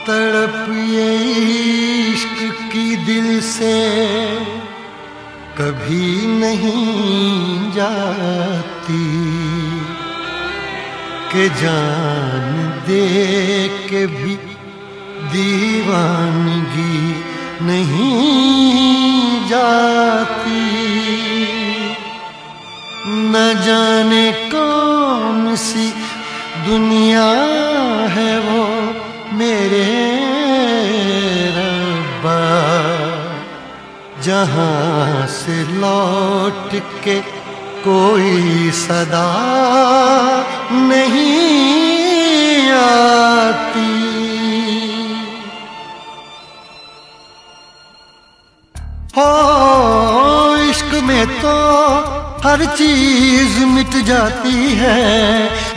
तड़प ये इश्क की दिल से कभी नहीं जाती कि जान दे के भी दीवानगी नहीं जाती। न जाने कौन सी दुनिया है वो मेरे रब्बा, जहाँ से लौट के कोई सदा नहीं आती। हो इश्क में तो हर चीज मिट जाती है,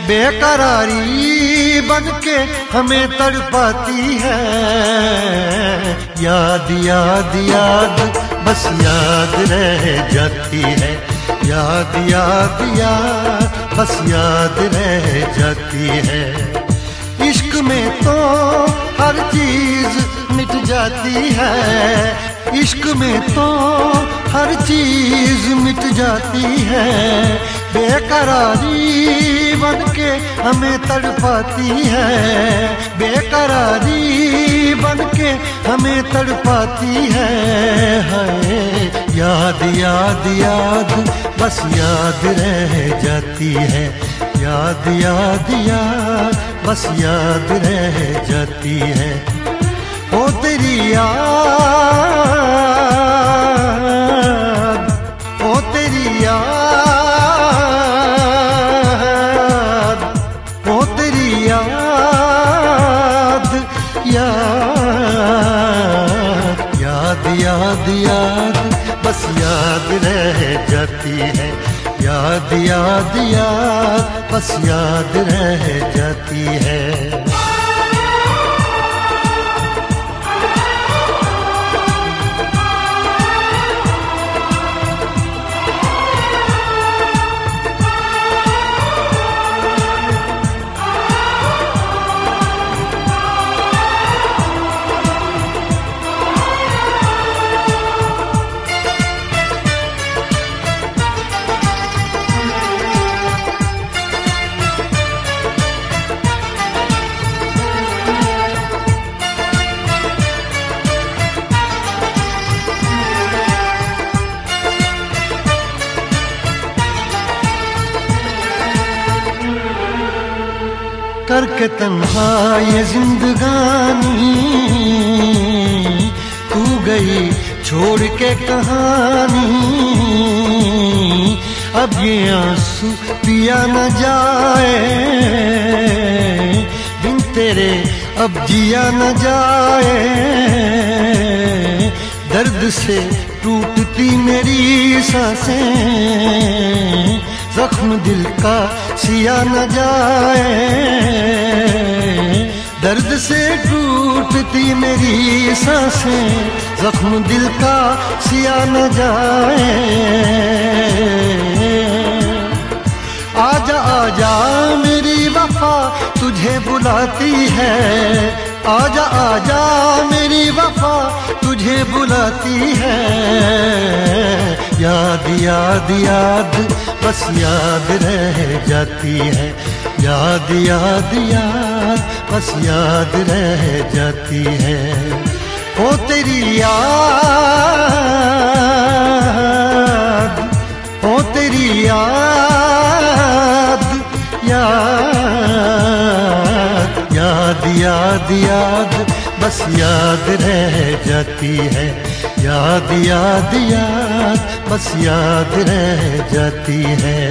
बेकरारी बन के हमें तड़पाती है। याद याद याद बस याद रह जाती है, याद याद याद बस याद रह जाती है। इश्क में तो हर चीज मिट जाती है, इश्क में तो हर चीज मिट जाती है। बेकरारी बन के हमें तड़पाती है, बेकरारी बन के हमें तड़पाती है। हाय याद याद याद बस याद रह जाती है, याद याद याद बस याद रह जाती है। ओ तेरी याद, ओ तेरी याद, ओ तेरी याद, याद याद याद याद बस याद रह जाती है, याद याद याद बस याद रह जाती है। करके तन्हा ये जिंदगानी तू गई छोड़ के कहानी। अब ये आंसू पिया न जाए बिन तेरे, अब जिया न जाए। दर्द से टूटती मेरी सांसें, जख्म दिल का सिया न जाए। दर्द से टूटती मेरी सांसें, जख्म दिल का सिया न जाए। आजा आजा मेरी वफा तुझे बुलाती है, आजा आजा मेरी वफा तुझे बुलाती है। याद याद याद बस याद रह जाती है, याद याद याद बस याद रह जाती है। ओ तेरी याद, ओ तेरी याद, याद याद याद याद बस याद रह जाती है, याद याद याद बस याद रह जाती है।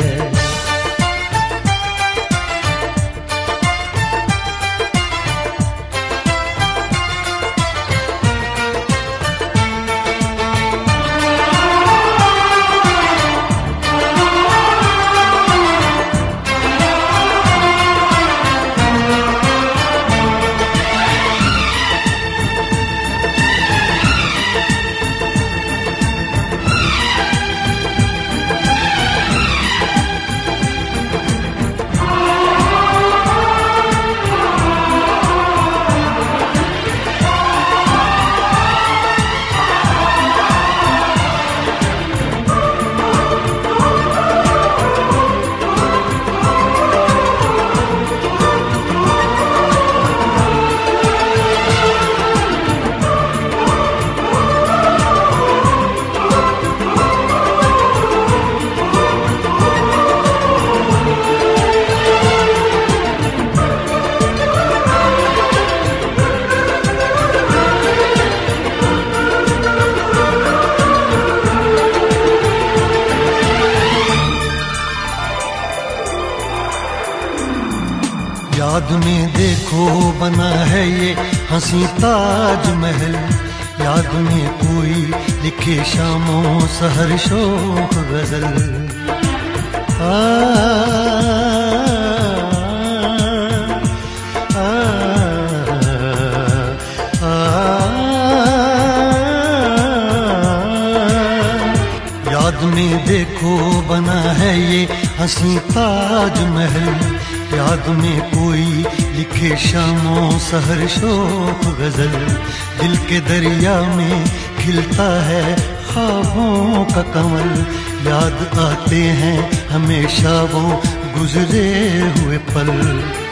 याद में देखो बना है ये हंसी ताजमहल, याद में कोई लिखे शामों सहर शोख गजल। याद में देखो बना है ये हंसी ताजमहल, याद में कोई लिखे शामों सहर शोख गजल। दिल के दरिया में खिलता है ख्वाबों का कमल, याद आते हैं हमेशा वो गुजरे हुए पल।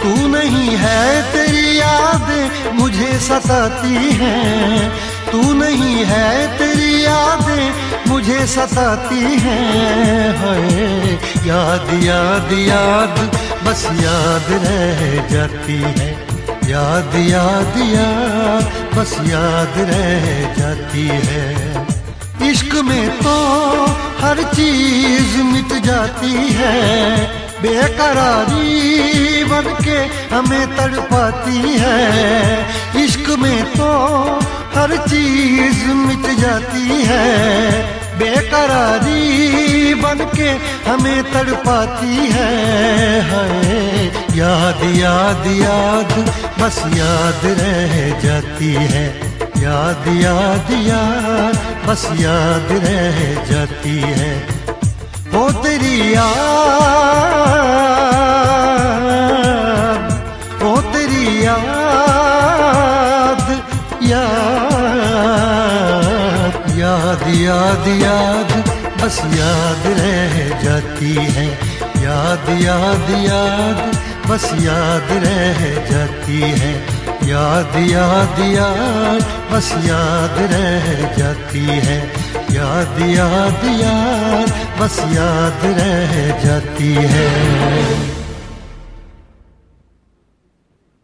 तू नहीं है तेरी यादें मुझे सताती हैं, तू नहीं है तेरी यादें मुझे सताती हैं। हाय याद याद याद बस याद रह जाती है, याद याद याद बस याद रह जाती है। इश्क में तो हर चीज मिट जाती है, बेकरारी बन के हमें तड़पाती है। इश्क में तो हर चीज मिट जाती है, बेकरारी बन के हमें तड़पाती है। हाय याद याद याद बस याद रह जाती है, याद याद याद बस याद रह जाती है। वो तेरी याद, वो तेरी याद, याद याद याद बस याद रह जाती है, याद याद याद बस याद रह जाती है। याद याद याद बस याद रह जाती है, याद याद याद बस याद रह जाती है।